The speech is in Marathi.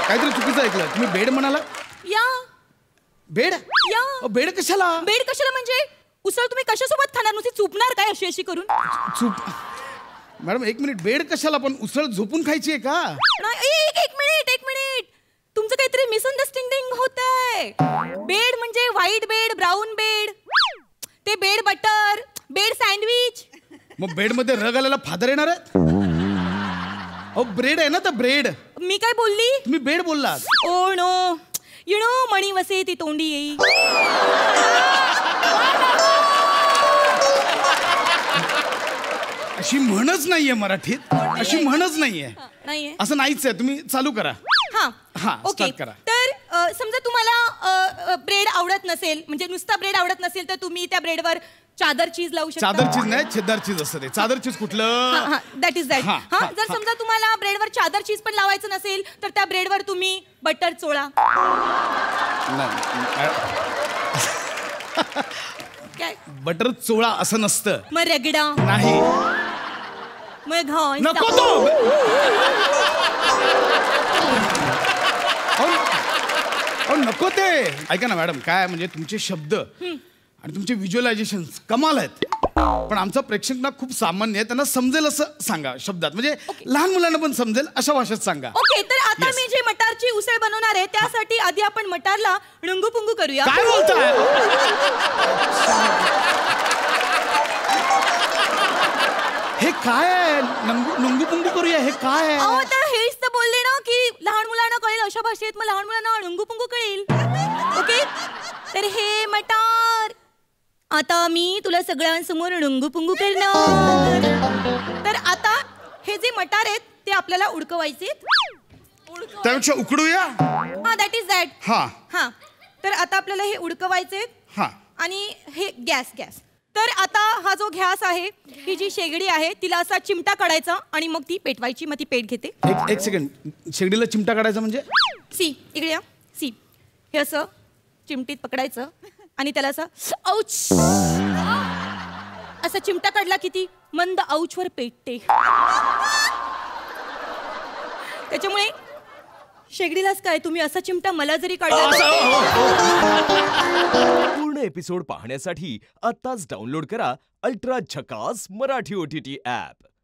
काहीतरी चुकीचं ऐकलं. तुम्ही बेड म्हणाला? या बेड? या बेड कशाला? बेड कशाला म्हणजे उसळ तुम्ही कशासोबत खाणार? नुसती चुपणार काय अशी अशी करून? चूप मॅडम, एक मिनिट. बेड कशाला? पण उसळ झोपून खायची आहे का? नाही, एक मिनिट. तुमचं काहीतरी मिसअंडरस्टँडिंग होतंय. बेड म्हणजे व्हाईट बेड, ब्राऊन बेड, ते बेड बटर, बेड सँडविच. मग बेड मध्ये रग आलेला फादर येणार आहे? अहो ब्रेड आहे ना, तर ब्रेड. मी काय बोलली? तुम्ही बेड बोललात. ओ नो, यु नो मणी वसे ती तोंडी येई. अशी म्हणच नाहीये मराठीत. अशी म्हणच नाहीये. नाहीये असं नाहीच आहे. तुम्ही चालू करा. हा ओके. स्टार्ट करा. तर समजा तुम्हाला ब्रेड आवडत नसेल, म्हणजे नुसता ब्रेड आवडत नसेल, तर तुम्ही त्या ब्रेडवर चादर चीज लावू शकता. चादर चीज नाही, छेदार चीज असतं ते. चादर चीज कुठलं? That is that. जर समजा तुम्हाला ब्रेडवर चादर चीज पण लावायचं नसेल, तर त्या ब्रेडवर तुम्ही बटर चोळा. काय बटर चोळा असं नसतं. मग रगडा नाही. मग घाण नको तो. अहो नको ते. ऐका ना मॅडम, काय म्हणजे तुमचे शब्द आणि तुमचे व्हिज्युअलायझेशन कमाल आहेत, पण आमचा प्रेक्षक ना खूप सामान्य आहे. त्यांना समजेल असं सांगा शब्दात, म्हणजे लहान मुलांना पण समजेल अशा भाषेत सांगा. ओके. तर आता मी जे मटारची उसळ बनवणार आहे, त्यासाठी आधी आपण मटारला नुंगू पुंगू करूया. काय बोलताय? हे काय आहे? नुंगू पुंगू करूया, हे काय आहे? अहो, तर हेच तर बोलले ना की लहान मुलांना कळेल अशा भाषेत, मग लहान मुलांना नुंगू पुंगू कळेल. ओके. तर हे मटार आता मी तुला सगळ्यांसमोर नुंगू पुंगू करणार. तर आता हे जे मटार आहेत ते आपल्याला उडकवायचे. त्यापेक्षा उकडूया. That is that. हा. तर आता आपल्याला हे उडकवायचे. हा. आणि हे गॅस. तर आता हा जो गॅस आहे, ही जी शेगडी आहे, तिला असा चिमटा काढायचा आणि मग ती पेटवायची. मग ती पेट घेते. एक सेकंड. शेगडीला चिमटा काढायचा म्हणजे? सी इकडे या. सी हे असं चिमटीत पकडायचं आणि त्याला असं औच असा चिमटा काढला की ती मंद औचवर पेटते. त्याच्यामुळे शेगडीलाच काय, तुम्ही असा चिमटा मला जरी काढला. पूर्ण एपिसोड पाहण्यासाठी आत्ताच डाउनलोड करा अल्ट्रा झकास मराठी OTT ॲप.